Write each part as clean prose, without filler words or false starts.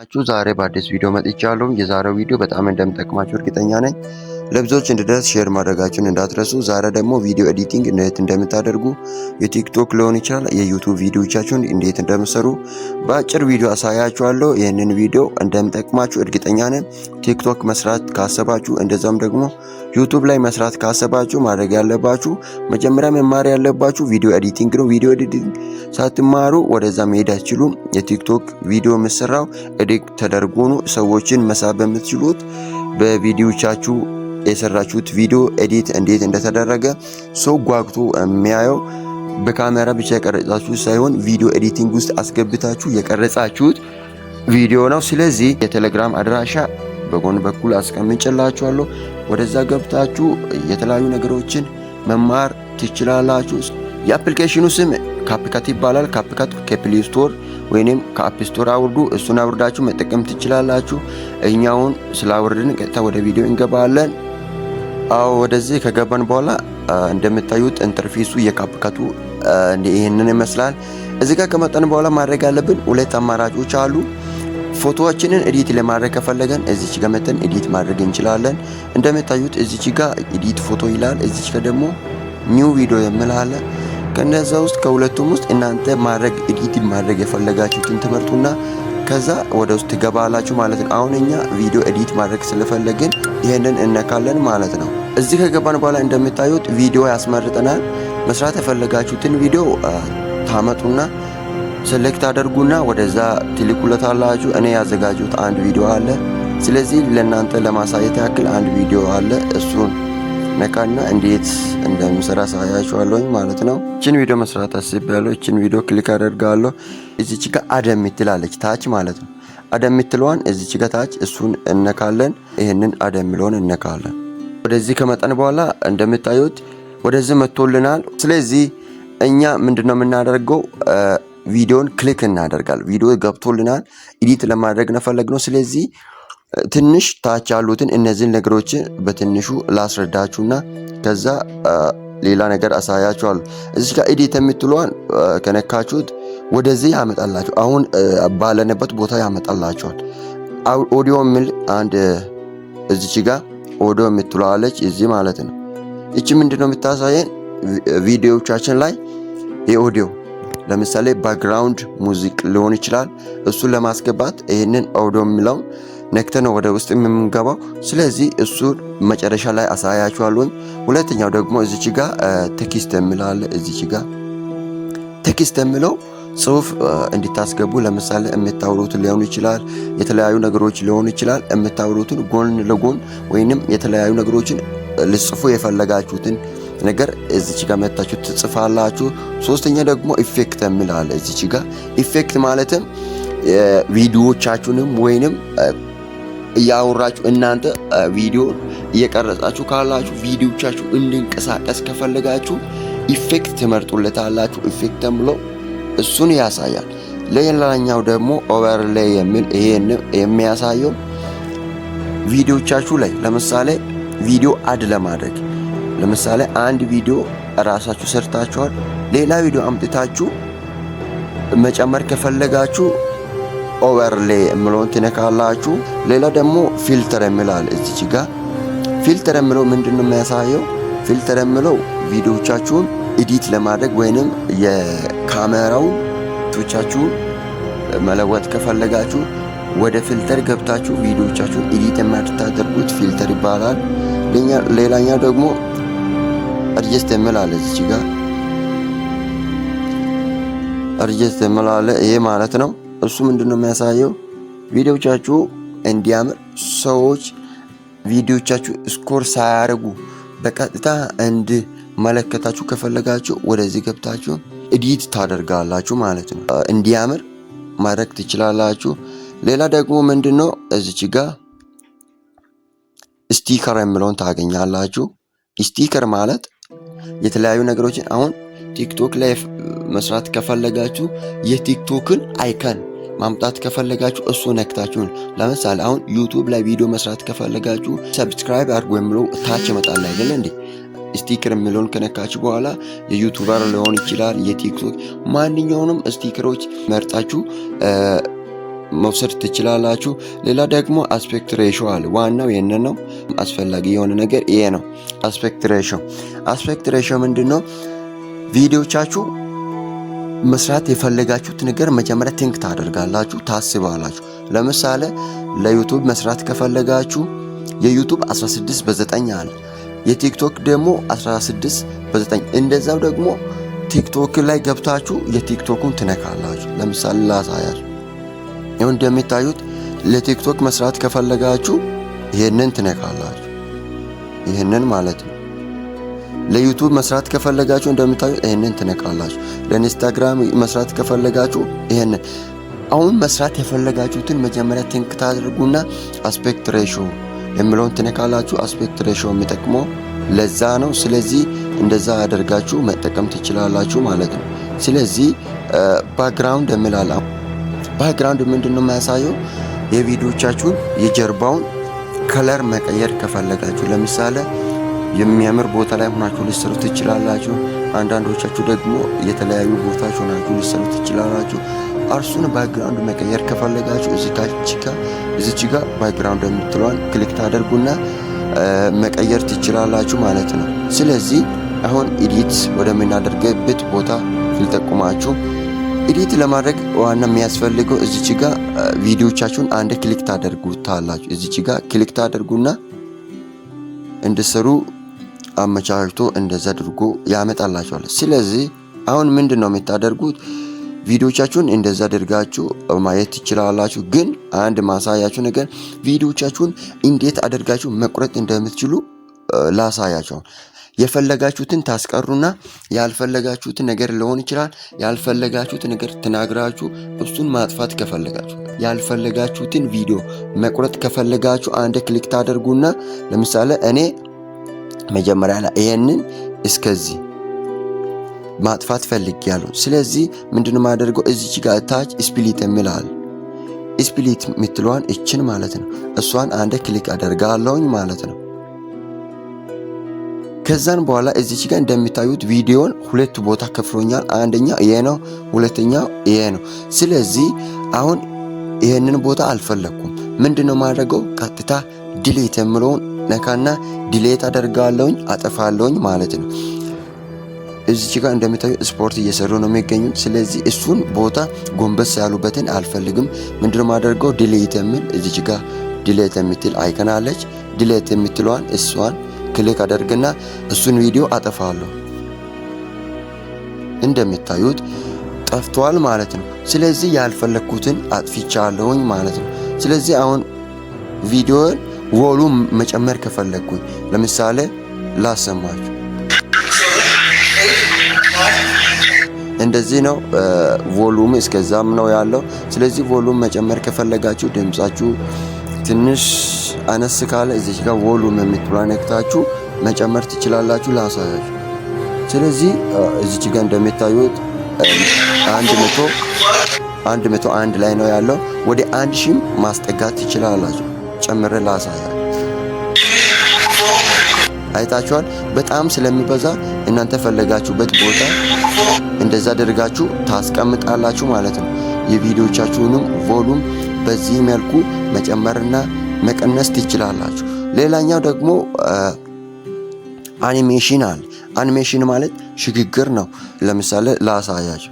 ዛሬ በአዲስ ቪዲዮ መጥቻለሁ። የዛሬው ቪዲዮ በጣም እንደምጠቅማችሁ እርግጠኛ ነኝ። ለብዙዎች እንዲደርስ ሼር ማድረጋችሁን እንዳትረሱ። ዛሬ ደግሞ ቪዲዮ ኤዲቲንግ እንዴት እንደምታደርጉ የቲክቶክ ሊሆን ይችላል የዩቲዩብ ቪዲዮዎቻችሁን እንዴት እንደምሰሩ በአጭር ቪዲዮ አሳያችኋለሁ። ይህንን ቪዲዮ እንደምጠቅማችሁ እርግጠኛ ነኝ። ቲክቶክ መስራት ካሰባችሁ እንደዛም ደግሞ ዩቲዩብ ላይ መስራት ካሰባችሁ ማድረግ ያለባችሁ መጀመሪያ መማር ያለባችሁ ቪዲዮ ኤዲቲንግ ነው። ቪዲዮ ኤዲቲንግ ሳትማሩ ወደዛ መሄድ አትችሉም። የቲክቶክ ቪዲዮ የምሰራው ኤዲት ተደርጎ ነው። ሰዎችን መሳብ በምትችሉት በቪዲዮቻችሁ የሰራችሁት ቪዲዮ ኤዲት እንዴት እንደተደረገ ሰው ጓጉቶ የሚያየው በካሜራ ብቻ የቀረጻችሁ ሳይሆን ቪዲዮ ኤዲቲንግ ውስጥ አስገብታችሁ የቀረጻችሁት ቪዲዮ ነው። ስለዚህ የቴሌግራም አድራሻ በጎን በኩል አስቀምጬላችኋለሁ። ወደዛ ገብታችሁ የተለያዩ ነገሮችን መማር ትችላላችሁ። የአፕሊኬሽኑ ስም ካፕካት ይባላል። ካፕካት ከፕሌይ ስቶር ወይንም ከአፕ ስቶር አውርዱ። እሱን አውርዳችሁ መጠቀም ትችላላችሁ። እኛውን ስላወርድን ቀጥታ ወደ ቪዲዮ እንገባለን። ወደዚህ ከገባን በኋላ እንደምታዩት ኢንተርፌሱ የካፕካቱ ይህንን ይመስላል። እዚህ ጋር ከመጣን በኋላ ማድረግ ያለብን ሁለት አማራጮች አሉ። ፎቶዎችንን ኤዲት ለማድረግ ከፈለገን እዚች ጋር መተን ኤዲት ማድረግ እንችላለን። እንደምታዩት እዚች ጋር ኤዲት ፎቶ ይላል። እዚች ጋር ደግሞ ኒው ቪዲዮ የሚል አለ። ከነዛ ውስጥ ከሁለቱም ውስጥ እናንተ ማድረግ ኤዲት ማድረግ የፈለጋችሁትን ትመርጡና ከዛ ወደ ውስጥ ትገባላችሁ ማለት ነው። አሁን እኛ ቪዲዮ ኤዲት ማድረግ ስለፈለግን ይሄንን እነካለን ማለት ነው። እዚህ ከገባን በኋላ እንደምታዩት ቪዲዮ ያስመርጠናል። መስራት የፈለጋችሁትን ቪዲዮ ታመጡና ሴሌክት አድርጉና ወደዛ ትልኩለታላችሁ። እኔ ያዘጋጁት አንድ ቪዲዮ አለ። ስለዚህ ለእናንተ ለማሳየት ያክል አንድ ቪዲዮ አለ። እሱን ነካና እንዴት እንደምሰራ ሳያችኋለሁ ማለት ነው። እቺን ቪዲዮ መስራት አስቤያለሁ። እቺን ቪዲዮ ክሊክ አደርጋለሁ። እዚች ጋር አደም የምትላለች ታች ማለት ነው። አደም የምትለዋን እዚች ጋር ታች እሱን እነካለን። ይሄንን አደም የሚለውን እነካለን። ወደዚህ ከመጣን በኋላ እንደምታዩት ወደዚህ መጥቶልናል። ስለዚህ እኛ ምንድነው የምናደርገው? ቪዲዮን ክሊክ እናደርጋለን። ቪዲዮ ገብቶልናል። ኤዲት ለማድረግ ነው። ስለዚህ ትንሽ ታች ያሉትን እነዚህን ነገሮችን በትንሹ ላስረዳችሁና ከዛ ሌላ ነገር አሳያችኋለሁ። እዚህ ጋር ኤዲት የምትሏን ከነካችሁት ወደዚህ ያመጣላችሁ። አሁን ባለንበት ቦታ ያመጣላችኋል። ኦዲዮ የሚል አንድ እዚች ጋር ኦዲዮ የምትሏለች እዚህ ማለት ነው። እቺ ምንድነው የምታሳየን? ቪዲዮዎቻችን ላይ የኦዲዮ ለምሳሌ ባክግራውንድ ሙዚክ ሊሆን ይችላል። እሱን ለማስገባት ይሄንን ኦዲዮ የሚለውን ነክተን ወደ ውስጥ የምንገባው። ስለዚህ እሱን መጨረሻ ላይ አሳያችኋለሁ። ሁለተኛው ደግሞ እዚች ጋር ቴክስት የሚላል። እዚች ጋር ቴክስት የሚለው ጽሁፍ እንድታስገቡ ለምሳሌ የምታወሩት ሊሆን ይችላል፣ የተለያዩ ነገሮች ሊሆን ይችላል። የምታወሩትን ጎን ለጎን ወይንም የተለያዩ ነገሮችን ልጽፉ የፈለጋችሁትን ነገር እዚች ጋር መታችሁ ትጽፋላችሁ። ሶስተኛ ደግሞ ኢፌክት የሚላል። እዚች ጋር ኢፌክት ማለትም ቪዲዮዎቻችሁንም ወይንም እያወራችሁ እናንተ ቪዲዮ እየቀረጻችሁ ካላችሁ ቪዲዮቻችሁ እንዲንቀሳቀስ ከፈለጋችሁ ኢፌክት ትመርጡለታላችሁ። ኢፌክት ተብሎ እሱን ያሳያል። ሌላኛው ደግሞ ኦቨርሌይ የሚል ይሄን የሚያሳየው ቪዲዮቻችሁ ላይ ለምሳሌ ቪዲዮ አድ ለማድረግ ለምሳሌ አንድ ቪዲዮ ራሳችሁ ሰርታችኋል። ሌላ ቪዲዮ አምጥታችሁ መጨመር ከፈለጋችሁ ኦቨርሌይ የሚለውን ትነካላችሁ። ሌላ ደግሞ ፊልተር የሚላል እዚች ጋር። ፊልተር የሚለው ምንድነው የሚያሳየው? ፊልተር የሚለው ቪዲዮቻችሁን ኤዲት ለማድረግ ወይንም የካሜራውን ቶቻችሁን መለወጥ ከፈለጋችሁ ወደ ፊልተር ገብታችሁ ቪዲዮቻችሁን ኤዲት የማታደርጉት ፊልተር ይባላል። ሌላኛው ደግሞ አድጀስት የሚላል እዚች ጋር አድጀስት የሚላል ይሄ ማለት ነው። እሱ ምንድነው የሚያሳየው? ቪዲዮቻችሁ እንዲያምር ሰዎች ቪዲዮቻችሁ ስኮር ሳያደርጉ በቀጥታ እንዲመለከታችሁ ከፈለጋችሁ ወደዚህ ገብታችሁ ኤዲት ታደርጋላችሁ ማለት ነው። እንዲያምር ማድረግ ትችላላችሁ። ሌላ ደግሞ ምንድነው እዚች ጋር ስቲከር የሚለውን ታገኛላችሁ። ስቲከር ማለት የተለያዩ ነገሮችን አሁን ቲክቶክ ላይ መስራት ከፈለጋችሁ የቲክቶክን አይከን ማምጣት ከፈለጋችሁ እሱ ነክታችሁ ለምሳሌ አሁን ዩቲዩብ ላይ ቪዲዮ መስራት ከፈለጋችሁ ሰብስክራይብ አድርጉ የሚለው ታች ይመጣል አይደል እንዴ? ስቲከር የሚለውን ከነካችሁ በኋላ የዩቲዩበር ሊሆን ይችላል የቲክቶክ ማንኛውንም ስቲከሮች መርጣችሁ መውሰድ ትችላላችሁ። ሌላ ደግሞ አስፔክት ሬሽዮ አለ። ዋናው የነ ነው አስፈላጊ የሆነ ነገር ይሄ ነው። አስፔክት ሬሽዮ ምንድነው? ቪዲዮቻችሁ መስራት የፈለጋችሁት ነገር መጀመሪያ ቲንክ ታደርጋላችሁ፣ ታስባላችሁ። ለምሳሌ ለዩቲዩብ መስራት ከፈለጋችሁ የዩቲዩብ 16:9 አለ፣ የቲክቶክ ደግሞ 16:9። እንደዛው ደግሞ ቲክቶክ ላይ ገብታችሁ የቲክቶኩን ትነካላችሁ። ለምሳሌ ላሳያችሁ። ይሁን እንደምታዩት ለቲክቶክ መስራት ከፈለጋችሁ ይሄንን ትነካላችሁ። ይሄንን ማለት ነው። ለዩቲዩብ መስራት ከፈለጋችሁ እንደምታዩት ይሄንን ትነካላችሁ። ለኢንስታግራም መስራት ከፈለጋችሁ ይሄንን። አሁን መስራት የፈለጋችሁትን መጀመሪያ ቲንክ ታደርጉና አስፔክት ሬሽዮ የሚለውን ትነካላችሁ። አስፔክት ሬሽዮ የሚጠቅመው ለዛ ነው። ስለዚህ እንደዛ አድርጋችሁ መጠቀም ትችላላችሁ ማለት ነው። ስለዚህ ባክግራውንድ የሚላል ባክግራውንድ ምንድነው የሚያሳየው? የቪዲዮቻችሁን የጀርባውን ከለር መቀየር ከፈለጋችሁ ለምሳሌ የሚያምር ቦታ ላይ ሆናችሁ ልትሰሩ ትችላላችሁ። አንዳንዶቻችሁ ደግሞ የተለያዩ ቦታዎች ሆናችሁ ልትሰሩ ትችላላችሁ። እርሱን ባክግራውንድ መቀየር ከፈለጋችሁ እዚች ጋር ባክግራውንድ የምትለዋን ክሊክ ታደርጉና መቀየር ትችላላችሁ ማለት ነው። ስለዚህ አሁን ኤዲት ወደምናደርግበት ቦታ ልጠቁማችሁ። ኤዲት ለማድረግ ዋና የሚያስፈልገው እዚች ጋር ቪዲዮቻችሁን አንድ ክሊክ ታደርጉታላችሁ። እዚች ጋር ክሊክ ታደርጉና እንድሰሩ አመቻችቶ እንደዛ አድርጎ ያመጣላችኋል። ስለዚህ አሁን ምንድነው የምታደርጉት? ቪዲዮቻችሁን እንደዛ አድርጋችሁ ማየት ትችላላችሁ። ግን አንድ ማሳያችሁ ነገር ቪዲዮቻችሁን እንዴት አድርጋችሁ መቁረጥ እንደምትችሉ ላሳያችሁ። የፈለጋችሁትን ታስቀሩና ያልፈለጋችሁትን ነገር ሊሆን ይችላል። ያልፈለጋችሁት ነገር ተናግራችሁ እሱን ማጥፋት ከፈለጋችሁ ያልፈለጋችሁትን ቪዲዮ መቁረጥ ከፈለጋችሁ አንድ ክሊክ ታደርጉና ለምሳሌ እኔ መጀመሪያ ላይ ይሄንን እስከዚህ ማጥፋት ፈልጌያለሁ። ስለዚህ ምንድነው ማደርገው? እዚች ጋር ታች ስፕሊት የሚላል ስፕሊት የምትለዋን እችን ማለት ነው። እሷን አንድ ክሊክ አደርጋለሁኝ ማለት ነው። ከዛን በኋላ እዚች ጋር እንደምታዩት ቪዲዮን ሁለት ቦታ ከፍሎኛል። አንደኛ ይሄ ነው፣ ሁለተኛው ይሄ ነው። ስለዚህ አሁን ይሄንን ቦታ አልፈለኩም። ምንድነው ማድረገው? ቀጥታ ዲሊት የሚለውን ነካና ዲሊት አደርጋለሁኝ፣ አጠፋለሁኝ ማለት ነው። እዚች ጋር እንደምታዩ ስፖርት እየሰሩ ነው የሚገኙት። ስለዚህ እሱን ቦታ ጎንበስ ያሉበትን አልፈልግም። ምንድነው ማደርገው? ዲሊት የሚል እዚች ጋር ዲሊት የምትል አይከን አለች። ዲሊት የምትለዋን እሷን ክሊክ አደርግና እሱን ቪዲዮ አጠፋለሁ። እንደምታዩት ጠፍቷል ማለት ነው። ስለዚህ ያልፈለኩትን አጥፍቻለሁኝ ማለት ነው። ስለዚህ አሁን ቪዲዮን ቮሉም መጨመር ከፈለኩኝ ለምሳሌ ላሰማችሁ። እንደዚህ ነው ቮሉም እስከዛም ነው ያለው። ስለዚህ ቮሉም መጨመር ከፈለጋችሁ ድምጻችሁ ትንሽ አነስ ካለ እዚህ ጋር ቮሉም የምትባል ነክታችሁ መጨመር ትችላላችሁ። ላሳያችሁ። ስለዚህ እዚህ ጋር እንደምታዩት 101 ላይ ነው ያለው። ወደ 1000 ማስጠጋት ትችላላችሁ። ጨምረ ላሳያችሁ። አይታችኋል። በጣም ስለሚበዛ እናንተ ፈለጋችሁበት ቦታ እንደዛ አድርጋችሁ ታስቀምጣላችሁ ማለት ነው። የቪዲዮቻችሁንም ቮሉም በዚህ መልኩ መጨመርና መቀነስ ትችላላችሁ። ሌላኛው ደግሞ አኒሜሽን አለ። አኒሜሽን ማለት ሽግግር ነው። ለምሳሌ ላሳያችሁ።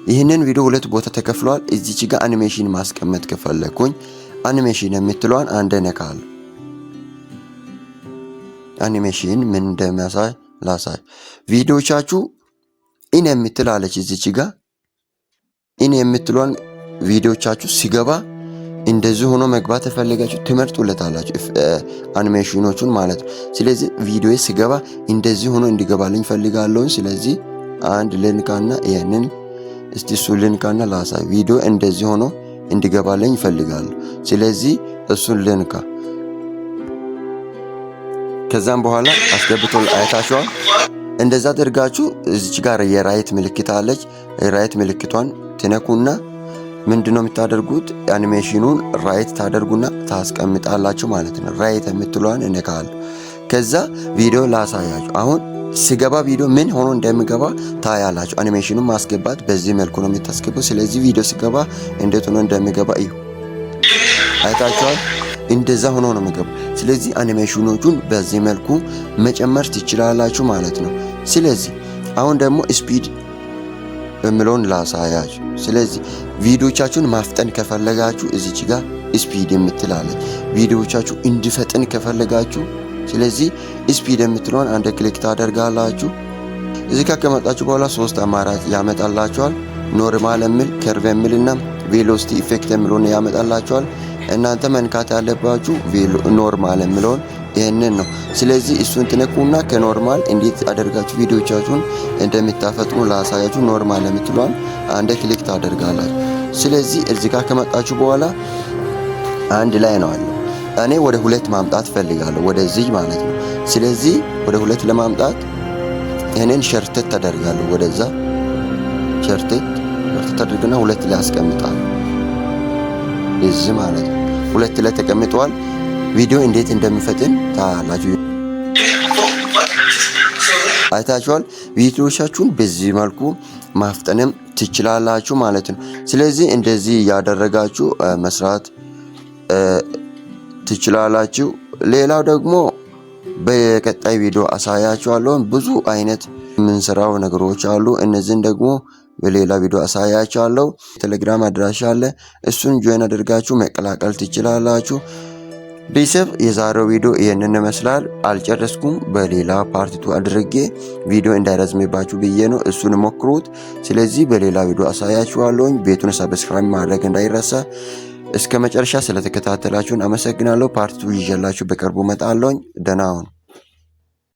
ይህንን ቪዲዮ ሁለት ቦታ ተከፍሏል። እዚች ጋር አኒሜሽን ማስቀመጥ ከፈለኩኝ አኒሜሽን የምትለዋን አንድ ነካለሁ። አኒሜሽን ምን እንደሚያሳይ ላሳይ። ቪዲዮቻችሁ ኢን የምትላለች እዚች ጋር ኢን የምትሏን ቪዲዮቻችሁ ሲገባ እንደዚህ ሆኖ መግባት ተፈልጋችሁ ትመርጡለታላችሁ አኒሜሽኖቹን ማለት ነው። ስለዚህ ቪዲዮ ሲገባ እንደዚህ ሆኖ እንዲገባልኝ ፈልጋለሁ። ስለዚህ አንድ ልንካና ይሄንን እስቲ እሱ ልንካና ላሳይ። ቪዲዮ እንደዚህ ሆኖ እንዲገባልኝ ፈልጋለሁ። ስለዚህ እሱን ልንካ። ከዛም በኋላ አስገብቶ አይታችኋል። እንደዛ አድርጋችሁ እዚች ጋር የራይት ምልክት አለች። የራይት ምልክቷን ትነኩና ምንድነው የምታደርጉት? አኒሜሽኑን ራይት ታደርጉና ታስቀምጣላችሁ ማለት ነው። ራይት የምትሏን እነካለሁ። ከዛ ቪዲዮ ላሳያችሁ። አሁን ስገባ ቪዲዮ ምን ሆኖ እንደሚገባ ታያላችሁ። አኒሜሽኑን ማስገባት በዚህ መልኩ ነው የምታስገባው። ስለዚህ ቪዲዮ ስገባ እንዴት ሆኖ እንደሚገባ እዩ። አይታችኋል? እንደዛ ሆኖ ነው የሚገባው። ስለዚህ አኒሜሽኖቹን በዚህ መልኩ መጨመር ትችላላችሁ ማለት ነው። ስለዚህ አሁን ደግሞ ስፒድ በሚለውን ላሳያችሁ። ስለዚህ ቪዲዮቻችሁን ማፍጠን ከፈለጋችሁ እዚች ጋር ስፒድ የምትላለች ቪዲዮቻችሁ እንዲፈጥን ከፈለጋችሁ ስለዚህ ስፒድ የምትለውን አንድ ክሊክ ታደርጋላችሁ። እዚህ ጋር ከመጣችሁ በኋላ 3 አማራጭ ያመጣላችኋል። ኖርማል የሚል ከርቭ የሚልና ቬሎሲቲ ኢፌክት የሚለውን ያመጣላችኋል። እናንተ መንካት ያለባችሁ ኖርማል የሚለውን ይሄንን ነው። ስለዚህ እሱን ትነኩና ከኖርማል እንዴት አደርጋችሁ ቪዲዮቻችሁን እንደምታፈጥኑ ላሳያችሁ። ኖርማል የምትለውን አንድ ክሊክ ታደርጋላችሁ። ስለዚህ እዚህ ጋር ከመጣችሁ በኋላ አንድ ላይ ነው አለ። እኔ ወደ 2 ማምጣት ፈልጋለሁ ወደዚህ ማለት ነው። ስለዚህ ወደ 2 ለማምጣት ይሄንን ሸርተት ታደርጋለሁ። ወደዛ ሸርተት ታደርግና 2 ላይ አስቀምጣለሁ። እዚህ ማለት ነው 2 ላይ ተቀምጧል። ቪዲዮ እንዴት እንደሚፈጥን ታላችሁ አይታችኋል። ቪዲዮቻችሁን በዚህ መልኩ ማፍጠንም ትችላላችሁ ማለት ነው። ስለዚህ እንደዚህ ያደረጋችሁ መስራት ትችላላችሁ። ሌላው ደግሞ በቀጣይ ቪዲዮ አሳያችኋለሁ። ብዙ አይነት የምንሰራው ነገሮች አሉ። እነዚህን ደግሞ በሌላ ቪዲዮ አሳያችኋለሁ። ቴሌግራም አድራሻ አለ። እሱን ጆይን አድርጋችሁ መቀላቀል ትችላላችሁ። ቤተሰብ የዛሬው ቪዲዮ ይሄንን ይመስላል። አልጨረስኩም። በሌላ ፓርት 2 አድርጌ ቪዲዮ እንዳይረዝምባችሁ ብዬ ነው። እሱን ሞክሩት። ስለዚህ በሌላ ቪዲዮ አሳያችኋለሁ። ቤቱን ሰብስክራይብ ማድረግ እንዳይረሳ። እስከ መጨረሻ ስለተከታተላችሁን አመሰግናለሁ። ፓርት 2 ይዤላችሁ በቅርቡ እመጣለሁ። ደህና ሁኑ።